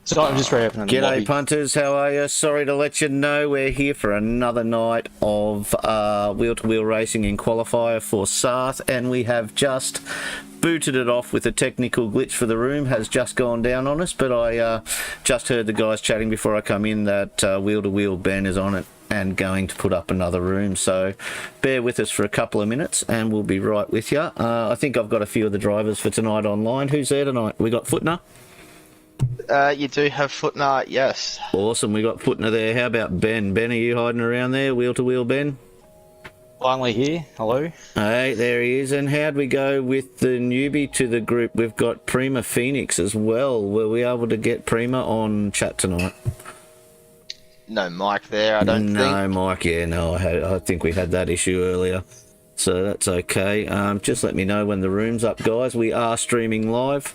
So I'm just reopening the lobby. G'day punters, how are you? Sorry to let you know we're here for another night of wheel-to-wheel racing in qualifier for Sarth, and we have just booted it off with a technical glitch for the room. Has just gone down on us, but I just heard the guys chatting before I come in that wheel-to-wheel Ben is on it and going to put up another room, so bear with us for a couple of minutes and we'll be right with you. I think I've got a few of the drivers for tonight online. Who's there tonight? We got Footner? You do have Footner, yes. Awesome, we got Footner there. How about Ben? Ben, are you hiding around there, wheel-to-wheel Ben? Finally here. Hello. Hey, there he is. And how'd we go with the newbie to the group? We've got Prima Phoenix as well. Were we able to get Prima on chat tonight? No Mike there, I don't think. No, Mike, yeah, no, I think we had that issue earlier. So that's okay. Just let me know when the room's up, guys. We are streaming live.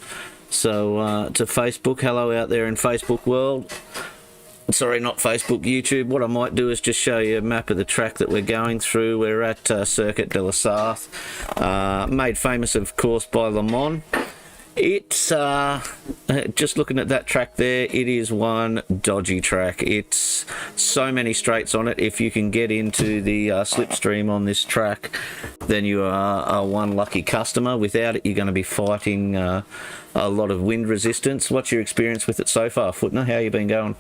So to Facebook, hello out there in Facebook world. Sorry, not Facebook, YouTube. What I might do is just show you a map of the track that we're going through. We're at Circuit de la Sarthe, made famous, of course, by Le Mans. It's just looking at that track there, it is one dodgy track. It's so many straights on it. If you can get into the slipstream on this track, then you are one lucky customer. Without it, you're going to be fighting a lot of wind resistance. What's your experience with it so far, Footner? How you been going?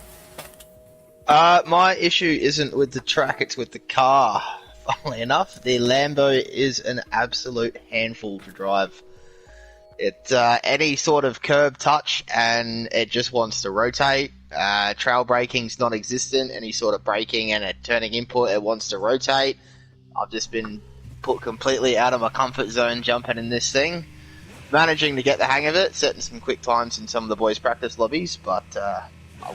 My issue isn't with the track, it's with the car. Funnily enough, the Lambo is an absolute handful to drive. It's any sort of curb touch and it just wants to rotate. Trail braking's non-existent. Any sort of braking and a turning input, it wants to rotate. I've just been put completely out of my comfort zone jumping in this thing. Managing to get the hang of it, setting some quick times in some of the boys' practice lobbies, but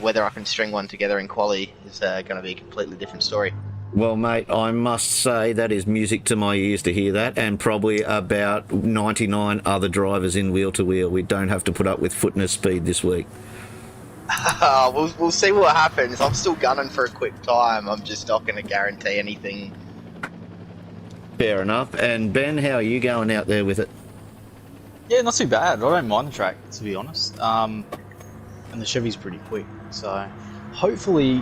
whether I can string one together in quali is going to be a completely different story. Well, mate, I must say that is music to my ears to hear that, and probably about 99 other drivers in wheel-to-wheel. We don't have to put up with Footner's speed this week. We'll see what happens. I'm still gunning for a quick time. I'm just not going to guarantee anything. Fair enough. And Ben, how are you going out there with it? Yeah, not too bad. I don't mind the track, to be honest. And the Chevy's pretty quick, so hopefully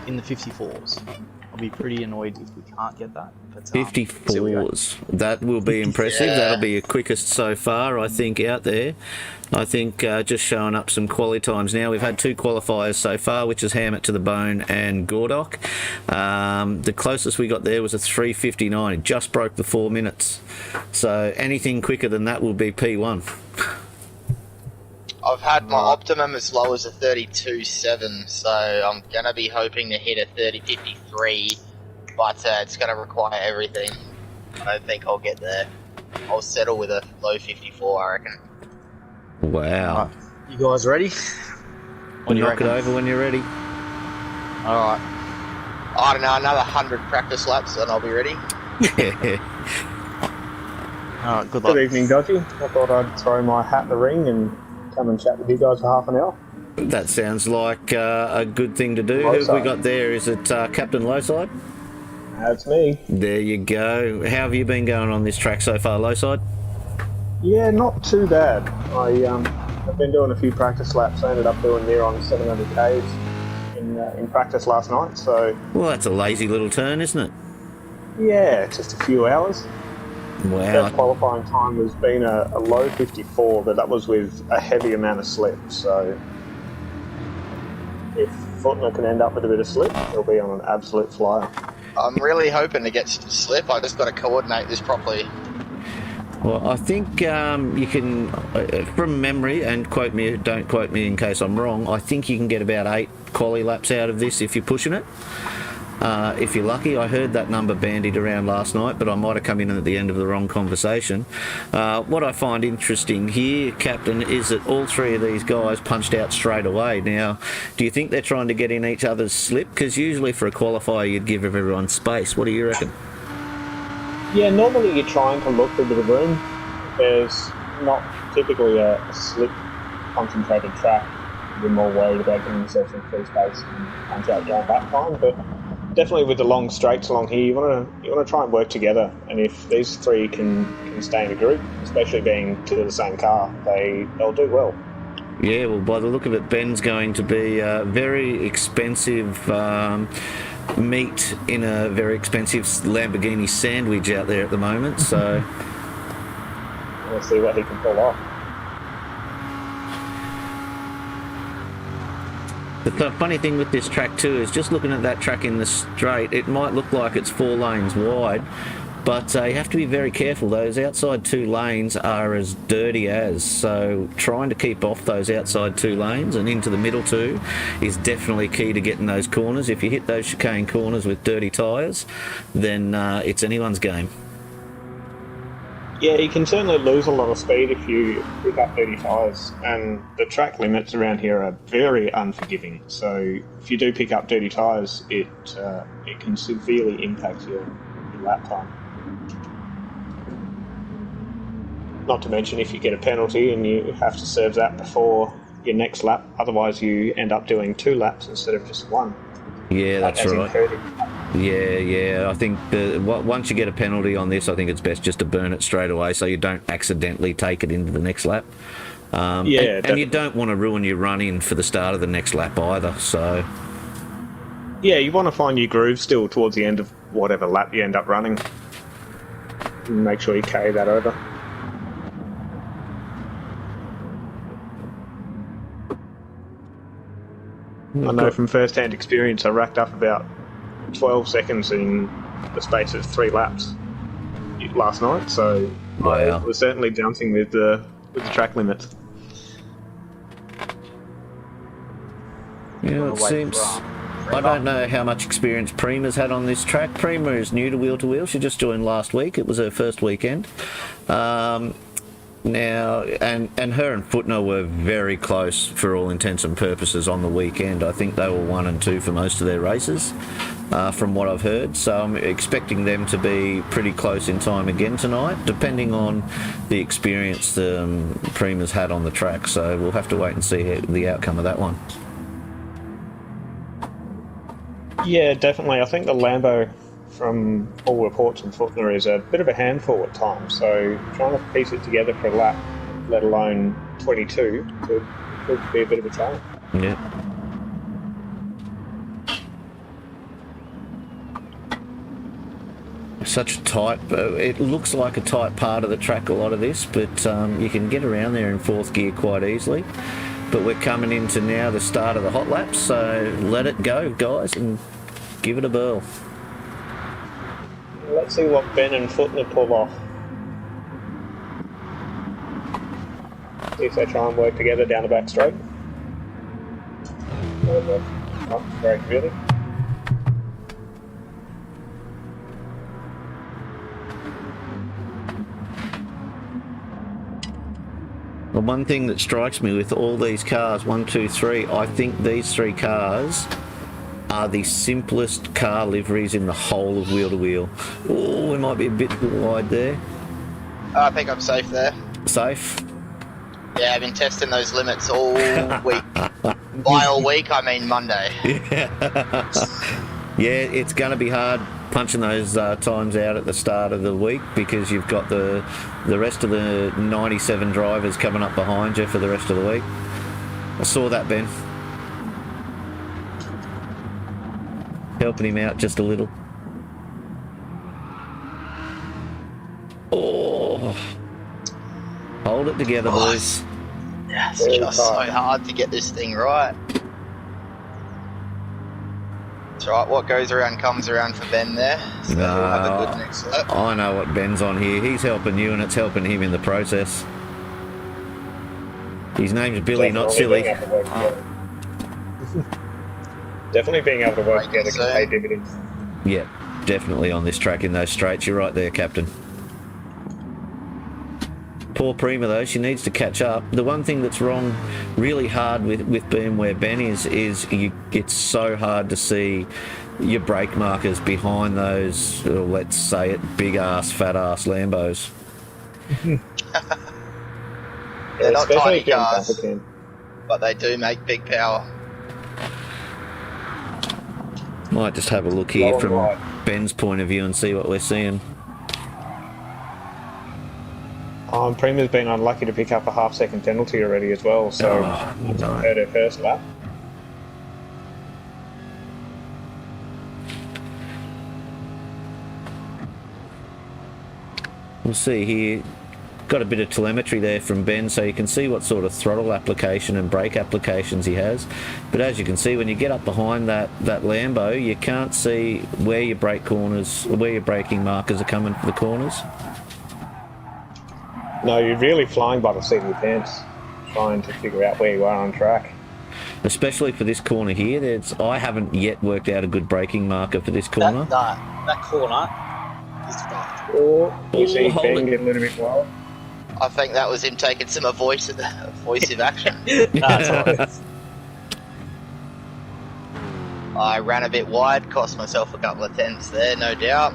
in the 54s. I'll be pretty annoyed if we can't get that. But, 54s. That will be impressive. Yeah. That'll be your quickest so far, I think, out there. I think just showing up some quali times now. We've had 2 qualifiers so far, which is Hammett to the Bone and Gordock. The closest we got there was a 3:59. It just broke the 4 minutes. So anything quicker than that will be P1. I've had my optimum as low as a 32.7, so I'm going to be hoping to hit a 30.53, but it's going to require everything. I don't think I'll get there. I'll settle with a low 54, I reckon. Wow. Right. You guys ready? We'll knock it over when you're ready. Alright. I don't know, another 100 practice laps and I'll be ready. Alright, good luck. Good evening, Dodgy. I thought I'd throw my hat in the ring and come and chat with you guys for half an hour. That sounds like a good thing to do. Who have we got there? Is it Captain Lowside? That's me. There you go. How have you been going on this track so far, Lowside? Yeah, not too bad. I've been doing a few practice laps. I ended up doing near on 700 k's in practice last night. So Well, that's a lazy little turn, isn't it? yeah, just a few hours. Wow. First qualifying time has been a low 54, but that was with a heavy amount of slip. So if Footner can end up with a bit of slip, he'll be on an absolute flyer. I'm really hoping to get some slip. I just got to coordinate this properly. Well, I think you can, from memory, and don't quote me in case I'm wrong, I think you can get about 8 quali laps out of this if you're pushing it. If you're lucky. I heard that number bandied around last night, but I might have come in at the end of the wrong conversation. What I find interesting here, Captain, is that all 3 of these guys punched out straight away. Now, do you think they're trying to get in each other's slip? Because usually for a qualifier you'd give everyone space. What do you reckon? Yeah, normally you're trying to look for a bit of room. There's not typically a slip concentrated track. You're more worried about getting yourself some free space and punch out going back time, but definitely with the long straights along here, you want to try and work together. And if these 3 can stay in a group, especially being 2 of the same car, they'll do well. Yeah, well, by the look of it, Ben's going to be very expensive meat in a very expensive Lamborghini sandwich out there at the moment, so... We'll see what he can pull off. The funny thing with this track too is just looking at that track in the straight, it might look like it's 4 lanes wide, but you have to be very careful. Those outside 2 lanes are as dirty as, so trying to keep off those outside 2 lanes and into the middle 2 is definitely key to getting those corners. If you hit those chicane corners with dirty tyres, then it's anyone's game. Yeah, you can certainly lose a lot of speed if you pick up dirty tyres, and the track limits around here are very unforgiving. So if you do pick up dirty tyres, it can severely impact your lap time. Not to mention if you get a penalty and you have to serve that before your next lap, otherwise you end up doing 2 laps instead of just 1. Yeah, that's right. Yeah. I think once you get a penalty on this, I think it's best just to burn it straight away so you don't accidentally take it into the next lap. And you don't want to ruin your run-in for the start of the next lap either, so... Yeah, you want to find your groove still towards the end of whatever lap you end up running. And make sure you carry that over. I know from first-hand experience I racked up about 12 seconds in the space of 3 laps last night, so wow. I was certainly dancing with the track limits. Yeah, it seems... I don't know how much experience Prima's had on this track. Prima is new to wheel. She just joined last week. It was her first weekend. Now, and her and Footner were very close for all intents and purposes on the weekend. I think they were 1 and 2 for most of their races, from what I've heard. So I'm expecting them to be pretty close in time again tonight, depending on the experience Prima's had on the track. So we'll have to wait and see the outcome of that one. Yeah, definitely. I think the Lambo, from all reports from Footner, is a bit of a handful at times. So trying to piece it together for a lap, let alone 22, could be a bit of a challenge. Yeah. Such a tight... it looks like a tight part of the track, a lot of this, but you can get around there in 4th gear quite easily. But we're coming into now the start of the hot laps, so let it go, guys, and give it a whirl. Let's see what Ben and Footner pull off. See if they try and work together down the back straight. Not very really. The one thing that strikes me with all these cars, 1, 2, 3, I think these 3 cars are the simplest car liveries in the whole of wheel to wheel. Oh, we might be a bit wide there. I think I'm safe there. Safe? Yeah, I've been testing those limits all week. By all week, I mean Monday. Yeah, it's going to be hard punching those times out at the start of the week because you've got the rest of the 97 drivers coming up behind you for the rest of the week. I saw that, Ben. Helping him out just a little. Oh, hold it together, boys. Yeah, it's just so hard to get this thing right. That's right, what goes around comes around for Ben there. So we'll have a good next lap. I know what Ben's on here. He's helping you and it's helping him in the process. His name's Billy, not Silly. Definitely being able to work together can pay dividends. Yeah, definitely on this track in those straights. You're right there, Captain. Poor Prima though, she needs to catch up. The one thing that's wrong really hard with being where Ben is it's so hard to see your brake markers behind those, let's say it, big ass, fat ass Lambos. They're not tiny cars, but they do make big power. Might just have a look here from Ben's point of view and see what we're seeing. Prima's been unlucky to pick up a half-second penalty already as well, so no. heard her first lap. We'll see here. Got a bit of telemetry there from Ben, so you can see what sort of throttle application and brake applications he has. But as you can see, when you get up behind that Lambo, you can't see where your brake corners, where your braking markers are coming for the corners. No, you're really flying by the seat of your pants, trying to figure out where you are on track. Especially for this corner here, I haven't yet worked out a good braking marker for this corner. That corner is fucked. Or you see hold Ben it. get a little bit wild. I think that was him taking some evasive action. That's right. I ran a bit wide, cost myself a couple of tenths there, no doubt.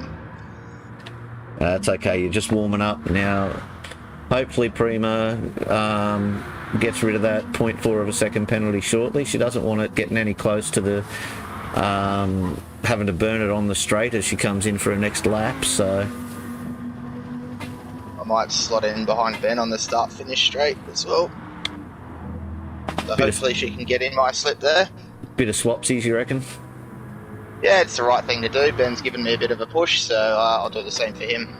That's okay, you're just warming up now. Hopefully Prima gets rid of that 0.4 of a second penalty shortly. She doesn't want it getting any close to the having to burn it on the straight as she comes in for her next lap, so I might slot in behind Ben on the start-finish straight as well. So hopefully she can get in my slip there. bit of swapsies, you reckon? Yeah, it's the right thing to do. Ben's given me a bit of a push, so I'll do the same for him.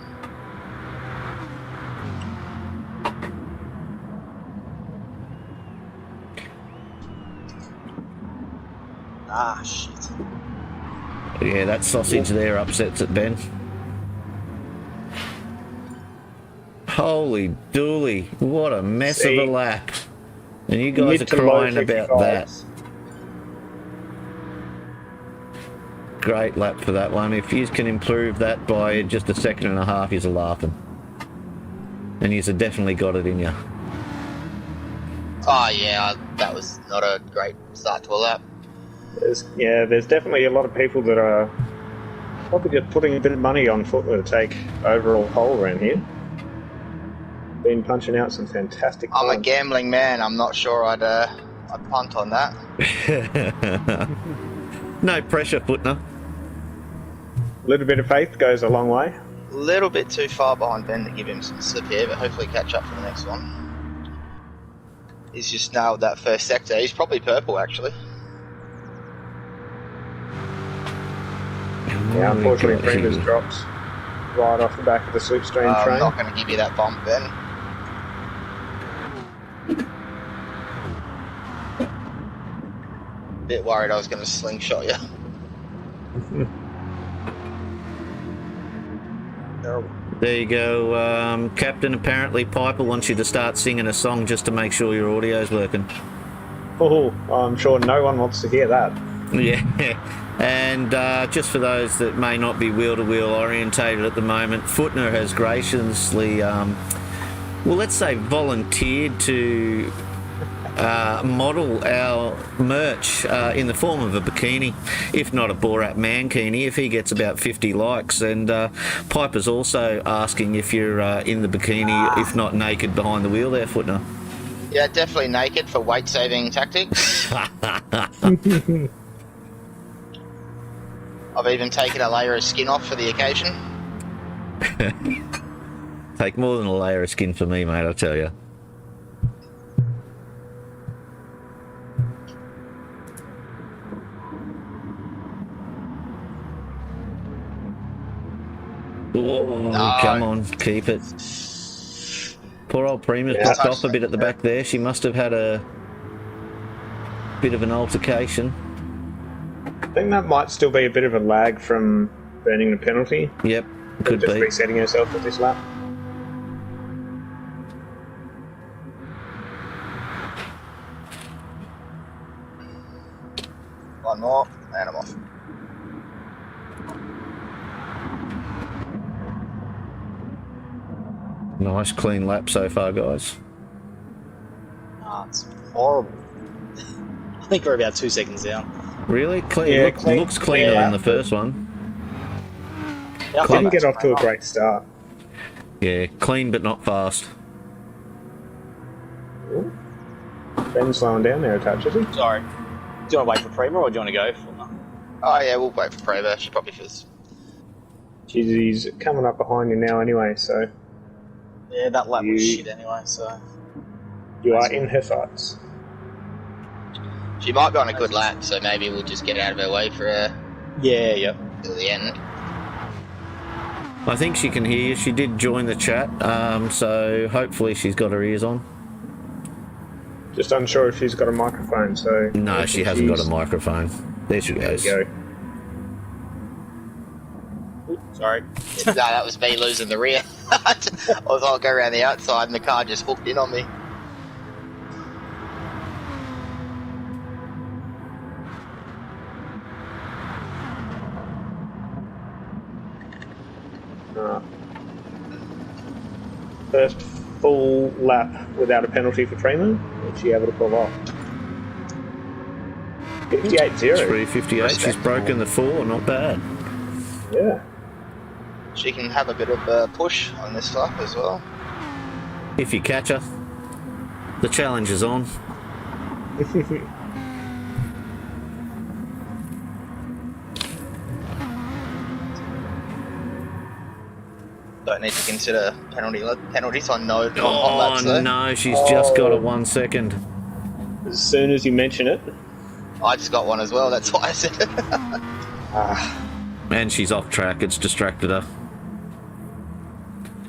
Ah, shit. Yeah, that sausage there upsets it, Ben. Holy dooly, what a mess of a lap. And you guys are crying about that. Great lap for that one. If you can improve that by just a second and a half, you're laughing. And you've definitely got it in you. Oh yeah, that was not a great start to a lap. There's definitely a lot of people that are probably just putting a bit of money on Footler to take overall pole around here. Been punching out some fantastic I'm a times. gambling man. I'm not sure I'd punt on that. No pressure, Footner. A little bit of faith goes a long way. A little bit too far behind Ben to give him some slip here, but hopefully catch up for the next one. He's just nailed that first sector. He's probably purple, actually. Yeah, unfortunately, Prima's dropped right off the back of the slipstream train. I'm not going to give you that bump, Ben. Bit worried I was going to slingshot you. There you go, Captain. Apparently Piper wants you to start singing a song just to make sure your audio's working. Oh, I'm sure no one wants to hear that. Yeah, and just for those that may not be wheel-to-wheel orientated at the moment, Footner has graciously, well, let's say volunteered to model our merch in the form of a bikini, if not a Borat mankini, if he gets about 50 likes. And Piper's also asking if you're in the bikini, if not naked behind the wheel there, Footner. Yeah, definitely naked for weight-saving tactics. I've even taken a layer of skin off for the occasion. Take more than a layer of skin for me, mate, I tell you. Oh, No. come on, keep it. Poor old Prima's blocked off a bit at the back there. She must have had a bit of an altercation. I think that might still be a bit of a lag from burning the penalty. Yep, could just be. resetting herself for this lap. One more, and I'm off. Nice clean lap so far, guys. Ah, it's horrible. I think we're about 2 seconds down. Really? Clean. Yeah, looks cleaner clean than the lap. first one. Yeah, I Didn't think get that's off to a fine. great start. Yeah, clean but not fast. Ben's slowing down there a touch, is he? Sorry. Do you want to wait for Prima or do you want to go? Oh yeah, we'll wait for Prava. She probably feels... He's coming up behind you now anyway, so Yeah, that lap was shit anyway, so... You are in her sights. She might be on a good lap, so maybe we'll just get out of her way for her Yeah, yep. till the end. I think she can hear you. She did join the chat, so hopefully she's got her ears on. Just unsure if she's got a microphone, so... No, she hasn't got a microphone. There she goes. There you go. Sorry. No, that was me losing the rear. I was all go around the outside and the car just hooked in on me. First full lap without a penalty for Prima. Was she able to pull off? 58-0. 358. She's broken the 4. Not bad. Yeah. She can have a bit of a push on this lap as well. If you catch her, the challenge is on. Don't need to consider penalties on no. on Oh laps, though. no, she's just got a 1 second. As soon as you mention it. I just got one as well. That's why I said it. And she's off track. It's distracted her.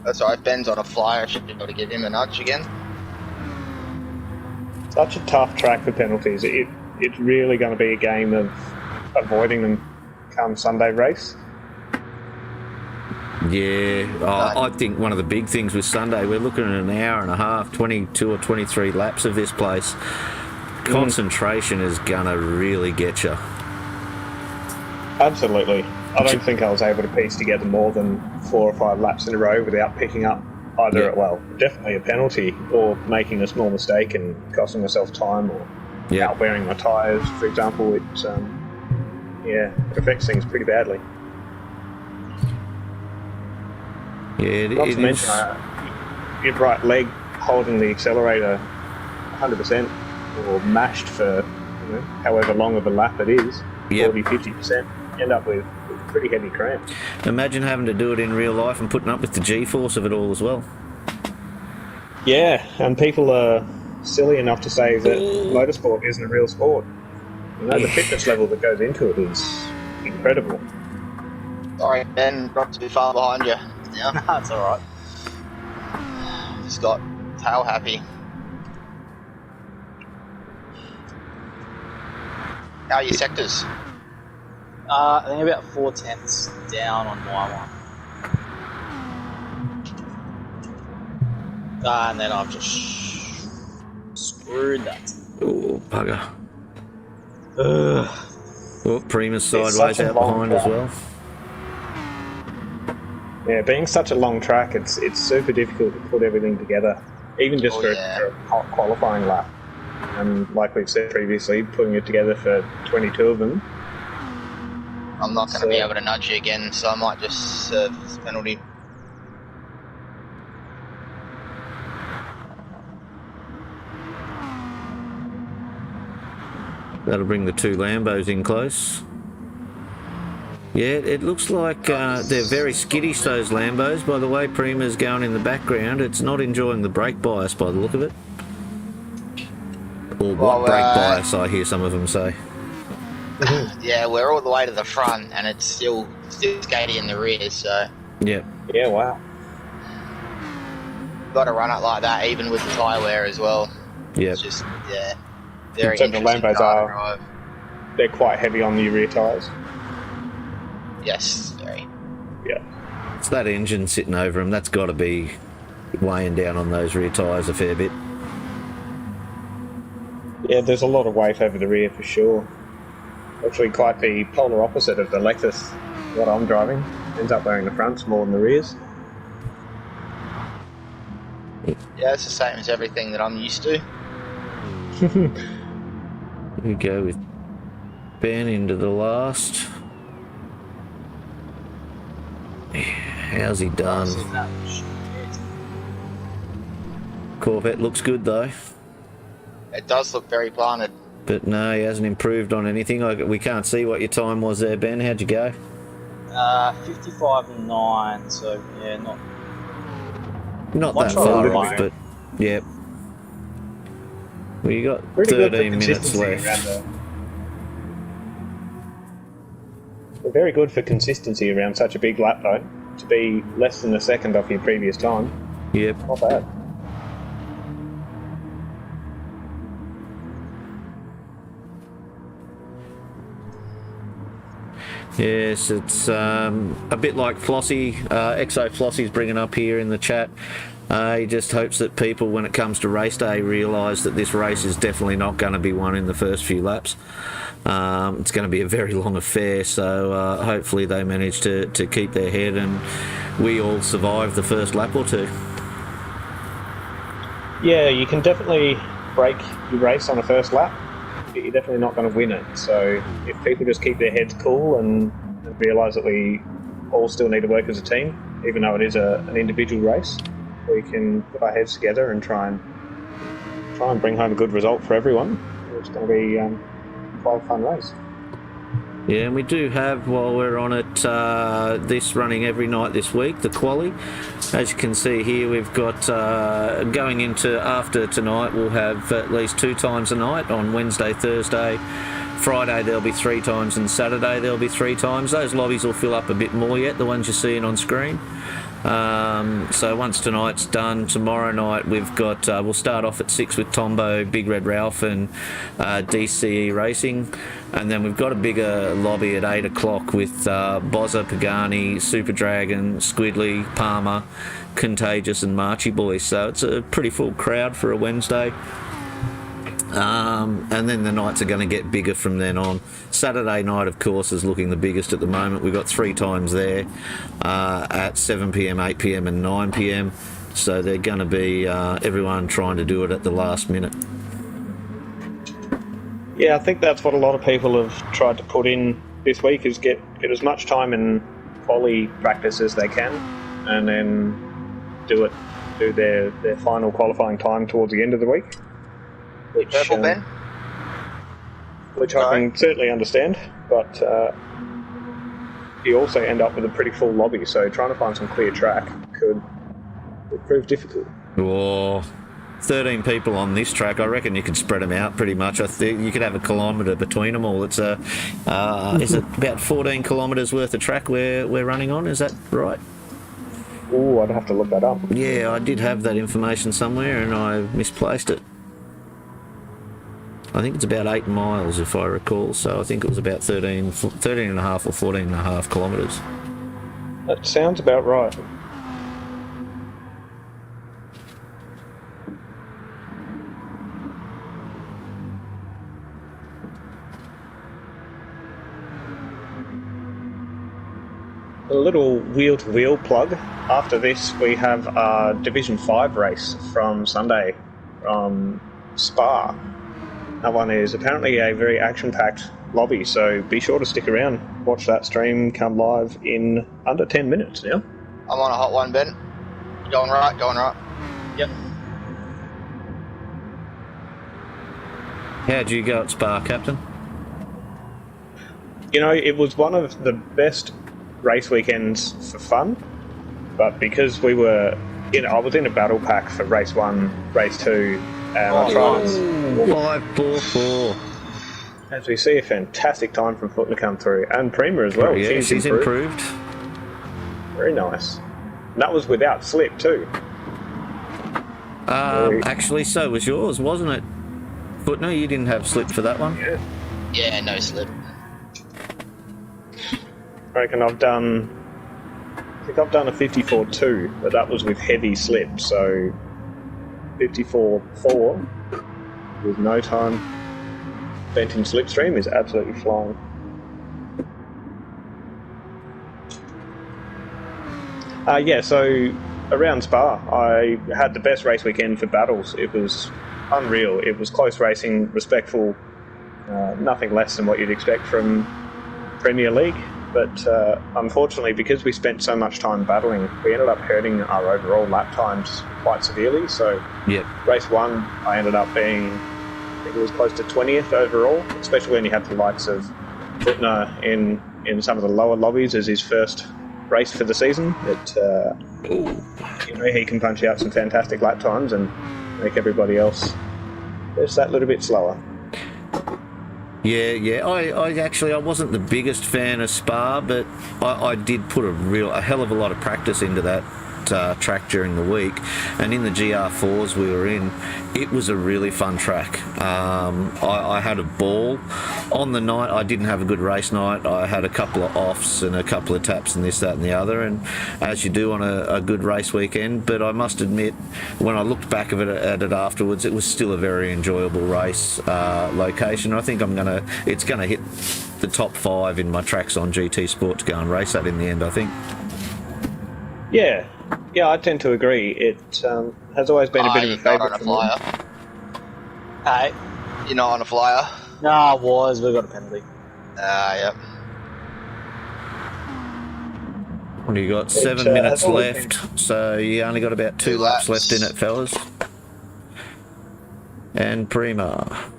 That's alright. Ben's on a flyer. I should be able to give him a nudge again. Such a tough track for penalties. It's really going to be a game of avoiding them come Sunday race. Yeah, I think one of the big things with Sunday, we're looking at an hour and a half, 22 or 23 laps of this place. Concentration is going to really get you. Absolutely. I don't think I was able to piece together more than 4 or 5 laps in a row without picking up either, well, definitely a penalty or making a small mistake and costing myself time or out wearing my tyres, for example. It affects things pretty badly. Yeah, Not to mention your right leg holding the accelerator 100% or mashed for however long of a lap it is, 40-50%, end up with pretty heavy cramps. Imagine having to do it in real life and putting up with the G-force of it all as well. Yeah, and people are silly enough to say that motorsport isn't a real sport. The fitness level that goes into it is incredible. Sorry, Ben, not too far behind you. Yeah, That's alright. just got tail happy. How are your sectors? I think about 4 tenths down on my one. And then I've just screwed that. Oh, bugger. Ugh. Oh, Prima's sideways such a out long behind as well. Yeah, being such a long track, it's super difficult to put everything together, even just for a qualifying lap. And like we've said previously, putting it together for 22 of them. I'm not going to be able to nudge you again, so I might just serve this penalty. That'll bring the 2 Lambos in close. Yeah, it looks like they're very skittish, those Lambos. By the way, Prima's going in the background. It's not enjoying the brake bias by the look of it. Or what brake bias, I hear some of them say. Yeah, we're all the way to the front, and it's still skaty in the rear, so... Yep. Yeah, wow. Got to run it like that, even with the tyre wear as well. Yep. It's just, very So the interesting Lambos car to are... drive. They're quite heavy on the rear tyres. Yes, very. Yeah. It's that engine sitting over them. That's got to be weighing down on those rear tyres a fair bit. Yeah, there's a lot of weight over the rear for sure. Actually quite the polar opposite of the Lexus, what I'm driving. Ends up wearing the fronts more than the rears. Yeah, it's the same as everything that I'm used to. We go with Ben into the last. How's he done? Corvette looks good though. It does look very planted. But no, he hasn't improved on anything. We can't see what your time was there, Ben. How'd you go? 55.9, so yeah, not Not Watch that our far line. off, but yeah. We got Pretty good for 13 minutes consistency left. They're very good for consistency around such a big lap, though. To be less than a second off your previous time, Yep. not bad. Yes, it's a bit like Flossie, Exo Flossie's bringing up here in the chat. He just hopes that people, when it comes to race day, realise that this race is definitely not going to be won in the first few laps. It's going to be a very long affair, so hopefully they manage to keep their head and we all survive the first lap or two. Yeah, you can definitely break your race on a first lap, but you're definitely not going to win it. So if people just keep their heads cool and realise that we all still need to work as a team, even though it is an individual race, we can put our heads together and try and bring home a good result for everyone. It's going to be quite a fun race. Yeah, and we do have, while we're on it, this running every night this week, the quali. As you can see here, we've got, going into after tonight, we'll have at least 2 times a night on Wednesday, Thursday. Friday there'll be 3 times, and Saturday there'll be 3 times. Those lobbies will fill up a bit more yet, the ones you're seeing on screen. So once tonight's done, tomorrow night we've got, we'll start off at 6 with Tombo, Big Red Ralph and DCE Racing, and then we've got a bigger lobby at 8 o'clock with Bozza, Pagani, Super Dragon, Squidly, Palmer, Contagious and Marchy Boy. So it's a pretty full crowd for a Wednesday. And then the nights are going to get bigger from then on. Saturday night, of course, is looking the biggest at the moment. We've got 3 times there at 7 p.m, 8 p.m, and 9 p.m. So they're going to be everyone trying to do it at the last minute. Yeah, I think that's what a lot of people have tried to put in this week, is get as much time in quali practice as they can, and then do their final qualifying time towards the end of the week. Which, Purple Ben? Which I can certainly understand, but you also end up with a pretty full lobby, so trying to find some clear track could prove difficult. Oh, 13 people on this track. I reckon you could spread them out pretty much. I think you could have a kilometre between them all. It's is it about 14 kilometres worth of track we're running on? Is that right? Ooh, I'd have to look that up. Yeah, I did have that information somewhere and I misplaced it. I think it's about 8 miles if I recall, so I think it was about 13 and a half or 14 and a half kilometres. That sounds about right. A little wheel-to-wheel plug. After this, we have our Division 5 race from Sunday from Spa. That one is apparently a very action-packed lobby, so be sure to stick around. Watch that stream come live in under 10 minutes now. I'm on a hot one, Ben. Going right, going right. Yep. How'd you go at Spa, Captain? You know, it was one of the best race weekends for fun, but because we were I was in a battle pack for race 1, race 2, and I tried 5-4-4. as we see a fantastic time from Footner come through, and Prima as well. Yeah, she's improved. Very nice. And that was without slip too. Actually, so was yours, wasn't it? Footner, you didn't have slip for that one? Yeah, no slip. I reckon I've done a 54.2, but that was with heavy slip, so 54.4 with no time spent in slipstream is absolutely flying. So around Spa, I had the best race weekend for battles. It was unreal. It was close racing, respectful, nothing less than what you'd expect from Premier League. But unfortunately, because we spent so much time battling, we ended up hurting our overall lap times quite severely. So race 1, I ended up being, I think it was close to 20th overall, especially when you had the likes of Footner in some of the lower lobbies as his first race for the season. He can punch out some fantastic lap times and make everybody else just that little bit slower. Yeah. I wasn't the biggest fan of Spa, but I did put a hell of a lot of practice into that track during the week, and in the GR4s we were in, it was a really fun track. I had a ball on the night. I didn't have a good race night. I had a couple of offs and a couple of taps and this, that and the other, and as you do on a good race weekend. But I must admit, when I looked back at it afterwards, it was still a very enjoyable race location. I think it's gonna hit the top 5 in my tracks on GT Sport to go and race that in the end, I think. Yeah, I tend to agree. It has always been a bit of a favourite for me. Hey. You're not on a flyer? No, I was. We got a penalty. Yep. What do you got? 7 minutes left, so you only got about 2 laps left in it, fellas. And Prima.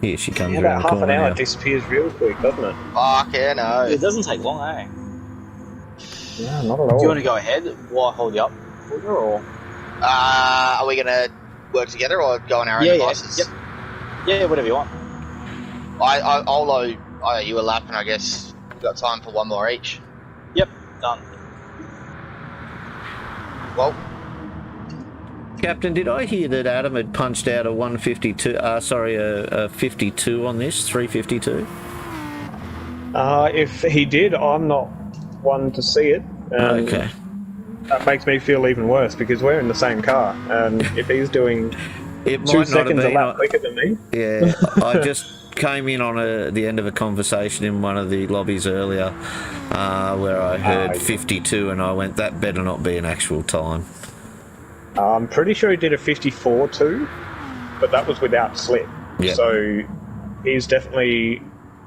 Here she comes around the corner. About half an hour now. disappears real quick, doesn't it? Fuck yeah, no. It doesn't take long, eh? No, not at all. Do you want to go ahead while I hold you up, or? Are we gonna work together or go on our own devices? Yep. Yeah, whatever you want. I'll owe you a lap, and I guess we've got time for one more each. Yep, done. Well, Captain, did I hear that Adam had punched out a 152? A 52 on this, 352. If he did, I'm not one to see it. Okay. That makes me feel even worse because we're in the same car, and if he's doing It 2 might not have seconds a been. lap quicker than me, Yeah, I just came in on the end of a conversation in one of the lobbies earlier where I heard 52, and I went, that better not be an actual time. I'm pretty sure he did a 54 too, but that was without slip. Yep. So he's definitely,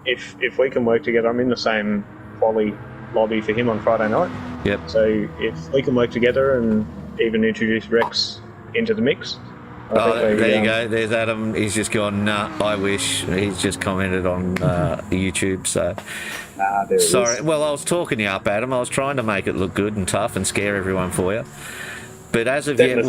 if we can work together, I'm in the same quali lobby for him on Friday night. Yep. So if we can work together and even introduce Rex into the mix. There you go. There's Adam. He's just gone, nah, I wish. He's just commented on YouTube, so... there Sorry. Well, I was talking you up, Adam. I was trying to make it look good and tough and scare everyone for you. But as of yet,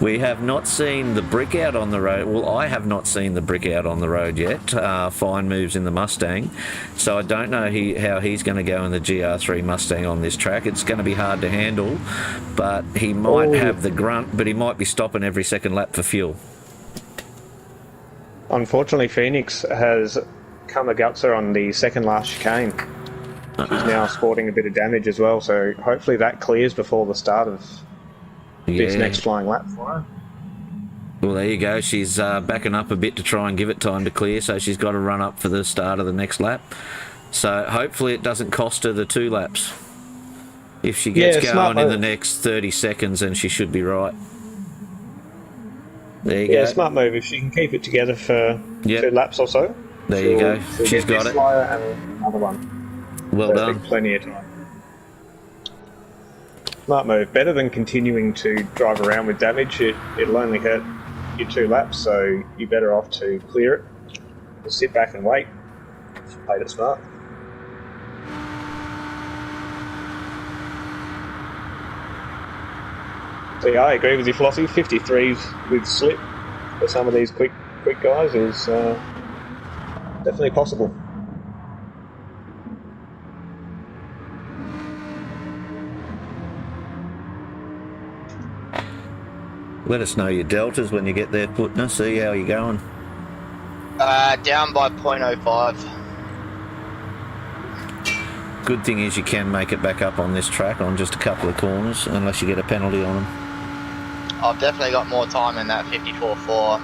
we have not seen the brick out on the road. Well, I have not seen the brick out on the road yet. Fine moves in the Mustang. So I don't know how he's going to go in the GR3 Mustang on this track. It's going to be hard to handle. But he might have the grunt, but he might be stopping every second lap for fuel. Unfortunately, Phoenix has come a gutser on the second last chicane. She's now sporting a bit of damage as well, so hopefully that clears before the start of this next flying lap for her. Well, there you go. She's backing up a bit to try and give it time to clear, so she's got to run up for the start of the next lap. So hopefully it doesn't cost her the 2 laps. If she gets going in the next 30 seconds, then she should be right. There you go. Yeah, smart move. If she can keep it together for 2 laps or so. There you go. She's got it. And another one. Well done. Plenty of time. Smart move. Better than continuing to drive around with damage. It'll only hurt your 2 laps, so you're better off to clear it. Just sit back and wait. She played it smart. So yeah, I agree with you, Flossie. 53s with slip for some of these quick guys is definitely possible. Let us know your deltas when you get there, Putner. See how you're going. Down by 0.05. Good thing is you can make it back up on this track on just a couple of corners, unless you get a penalty on them. I've definitely got more time in that 54.4.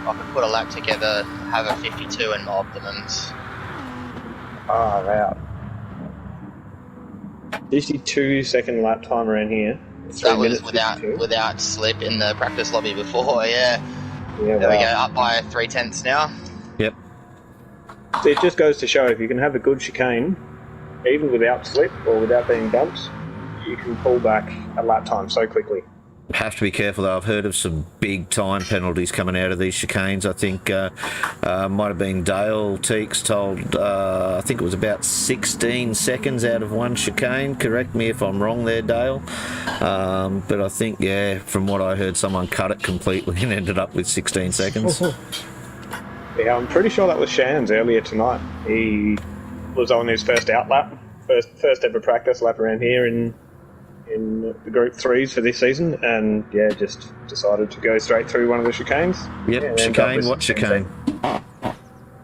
I could put a lap together, have a 52 in my optimums. Wow. 52 second lap time around here. That was without slip in the practice lobby before, yeah. There we go, up by 3/10 now. Yep. So it just goes to show if you can have a good chicane, even without slip or without being bumped, you can pull back a lap time so quickly. Have to be careful though. I've heard of some big time penalties coming out of these chicanes. I think might have been Dale Teeks told, I think it was about 16 seconds out of one chicane. Correct me if I'm wrong there, Dale. But I think, yeah, from what I heard, someone cut it completely and ended up with 16 seconds. Yeah, I'm pretty sure that was Shans earlier tonight. He was on his first out lap, first ever practice lap around here in the Group 3s for this season, and yeah, just decided to go straight through one of the chicanes. Yep, yeah, chicane, what chicane?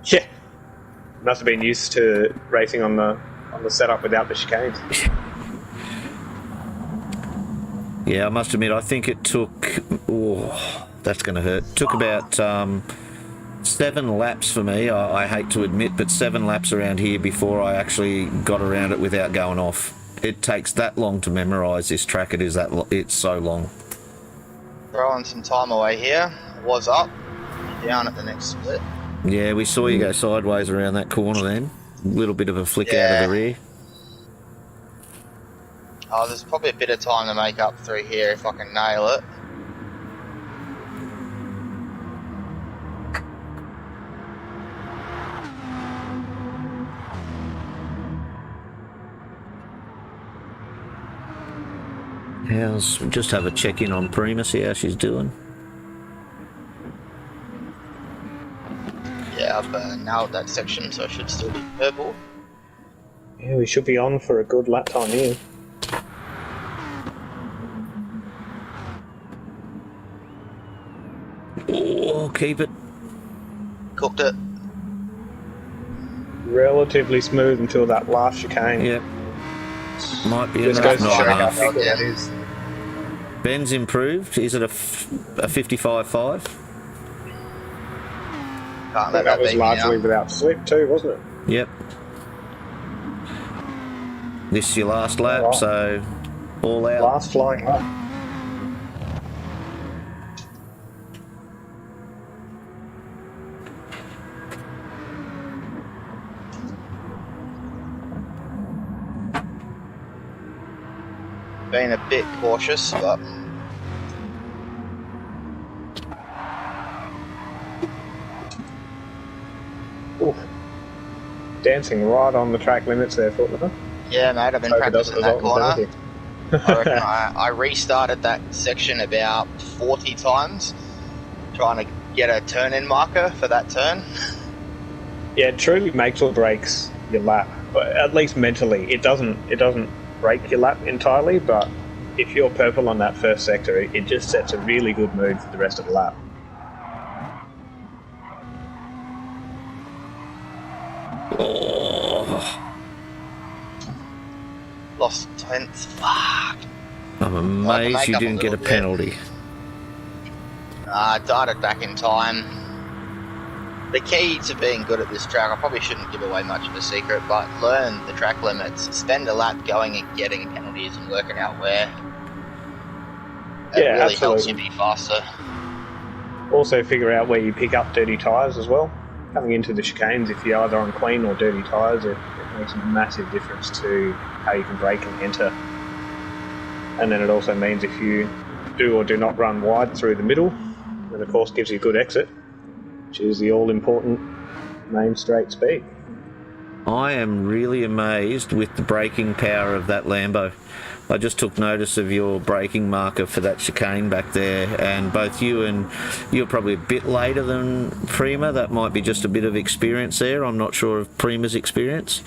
Yeah, must have been used to racing on the setup without the chicanes. Yeah, I must admit, I think it took, that's going to hurt, took about 7 laps for me, I hate to admit, but 7 laps around here before I actually got around it without going off. It takes that long to memorise this track. It's so long. Throwing some time away here. Was up, down at the next split. Yeah, we saw you go sideways around that corner then. A little bit of a flick out of the rear. Oh, there's probably a bit of time to make up through here if I can nail it. Just have a check in on Prima, see how she's doing. Yeah, I've nailed that section, so I should still be purple. Yeah, we should be on for a good lap time here. Oh, keep it. Cooked it. Relatively smooth until that last chicane. Yep. Might be Just enough, goes to not show how enough. big that is. Ben's improved. Is it a 55.5? Can't let That was beat me largely now. without slip too, wasn't it? Yep. This is your last lap, Right. so all out. Last flying lap. Being a bit cautious, but Oof. Dancing right on the track limits there, Footler. yeah, mate, I've been Hope it doesn't practicing that result in corner. penalty. I reckon I restarted that section about 40 times, trying to get a turn-in marker for that turn. Yeah, it truly makes or breaks your lap, but at least mentally, it doesn't break your lap entirely. But if you're purple on that first sector, it just sets a really good mood for the rest of the lap. Lost 10th. Fuck. I'm amazed make you up a didn't get a little bit. penalty. I darted back in time. The key to being good at this track, I probably shouldn't give away much of a secret, but learn the track limits. Spend a lap going and getting penalties and working out where. It Yeah, really helps absolutely. you be faster. Also, figure out where you pick up dirty tyres as well. Coming into the chicanes, if you're either on clean or dirty tyres, it makes a massive difference to how you can brake and enter. And then it also means if you do or do not run wide through the middle, then of course gives you a good exit, which is the all-important main straight speed. I am really amazed with the braking power of that Lambo. I just took notice of your braking marker for that chicane back there, and both you're probably a bit later than Prima. That might be just a bit of experience there. I'm not sure of Prima's experience,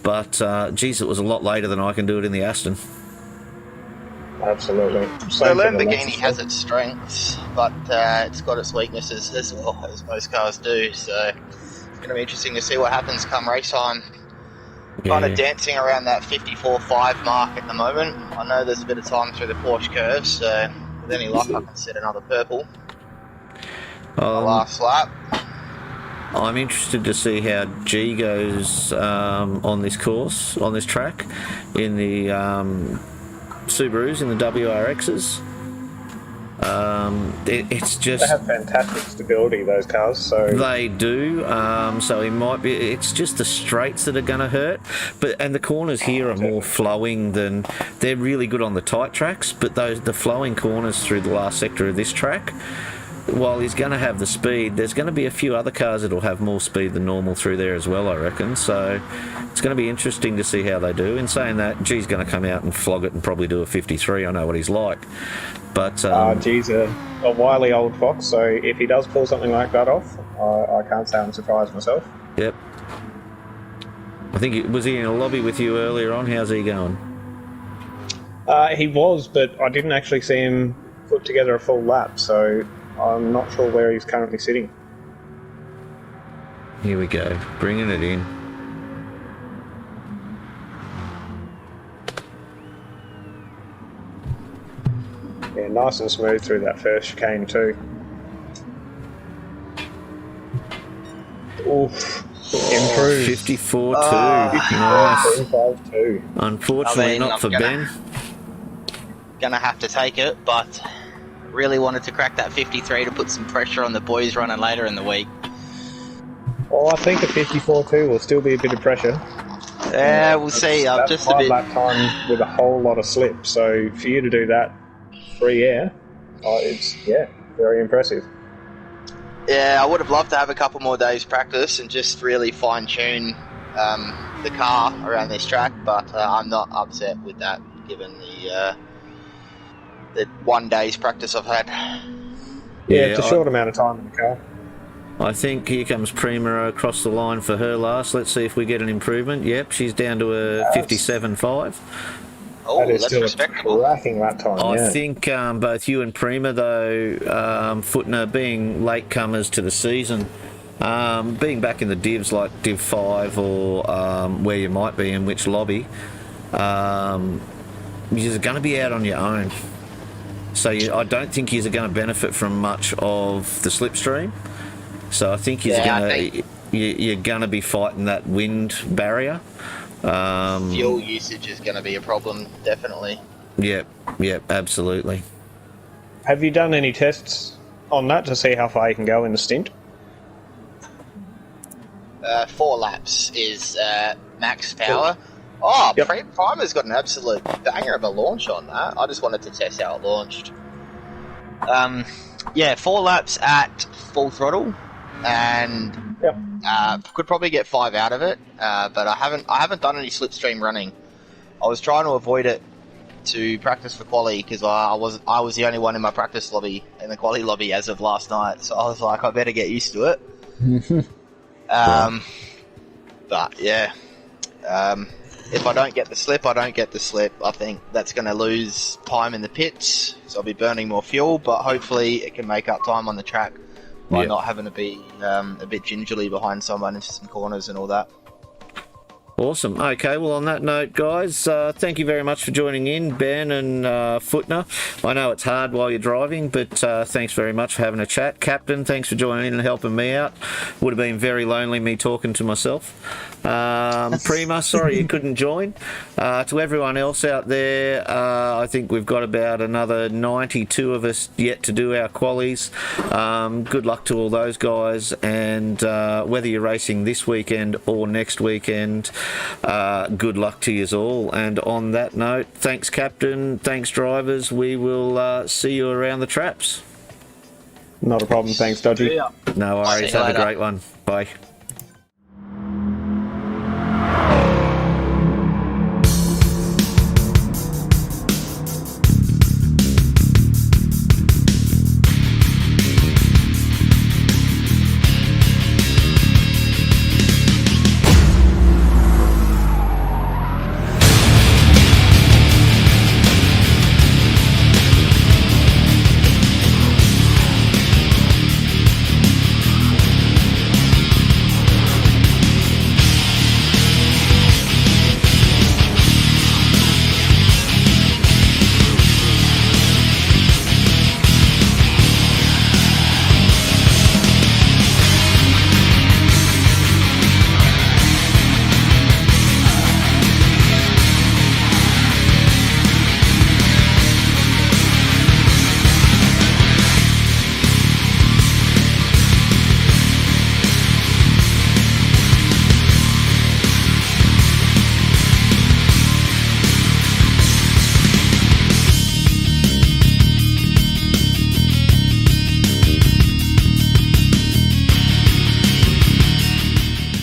but geez, it was a lot later than I can do it in the Aston. Absolutely. The Same for Lamborghini Lexus. has its strengths, but it's got its weaknesses as well, as most cars do. So it's going to be interesting to see what happens come race time. Kind of dancing around that 54.5 mark at the moment. I know there's a bit of time through the Porsche curve, so with any luck I can set another purple. Last lap. I'm interested to see how G goes on this course, on this track, in the Subarus, in the WRXs. It's They just have fantastic stability, those cars. So they do. So he might be. It's just the straights that are going to hurt. And the corners here are more flowing than they're really good on the tight tracks. But the flowing corners through the last sector of this track, while he's going to have the speed, there's going to be a few other cars that'll have more speed than normal through there as well, I reckon. So it's going to be interesting to see how they do. In saying that, G's going to come out and flog it and probably do a 53. I know what he's like. But G's a wily old fox, so if he does pull something like that off, I can't say I'm surprised myself. Yep. I think was he in a lobby with you earlier on? How's he going? He was, but I didn't actually see him put together a full lap, so I'm not sure where he's currently sitting. Here we go, bringing it in. Yeah, nice and smooth through that first chicane too. Oof. Improved. 54-2. Nice. 55-2. Unfortunately, not for Ben. Gonna have to take it, but really wanted to crack that 53 to put some pressure on the boys running later in the week. Well, I think a 54-2 will still be a bit of pressure. Yeah, we'll see. I'm just a bit. Lap time with a whole lot of slip, so for you to do that free air, it's very impressive. Yeah, I would have loved to have a couple more days practice and just really fine tune the car around this track, but I'm not upset with that given the 1 day's practice I've had. Yeah, it's a short amount of time in the car. I think here comes Prima across the line for her last. Let's see if we get an improvement. Yep, she's down to a 57.5. Oh, that is that's still respectable. a cracking lap time. I think both you and Prima, though, Footner, being latecomers to the season, being back in the divs like Div 5 or where you might be in which lobby, you're going to be out on your own. So I don't think you're going to benefit from much of the slipstream. So I think you're going to be fighting that wind barrier. Fuel usage is going to be a problem, definitely. Yep, absolutely. Have you done any tests on that to see how far you can go in the stint? 4 laps is max power. Oh, Yep. Primer's got an absolute banger of a launch on that. I just wanted to test how it launched. 4 laps at full throttle, and could probably get 5 out of it. But I haven't done any slipstream running. I was trying to avoid it to practice for quali because I was the only one in my practice lobby in the quali lobby as of last night. So I was like, I better get used to it. But yeah. If I don't get the slip, I don't get the slip. I think that's going to lose time in the pits, so I'll be burning more fuel, but hopefully it can make up time on the track by not having to be a bit gingerly behind someone into some corners and all that. Awesome. Okay, well, on that note, guys, thank you very much for joining in, Ben and Footner. I know it's hard while you're driving, but thanks very much for having a chat. Captain, thanks for joining in and helping me out. Would have been very lonely me talking to myself. Prima, sorry you couldn't join. To everyone else out there, I think we've got about another 92 of us yet to do our qualies. Good luck to all those guys, and whether you're racing this weekend or next weekend, good luck to you all. And on that note, thanks Captain, thanks drivers, we will see you around the traps. Not a problem, thanks Dodgy. No worries, have a great one. Bye.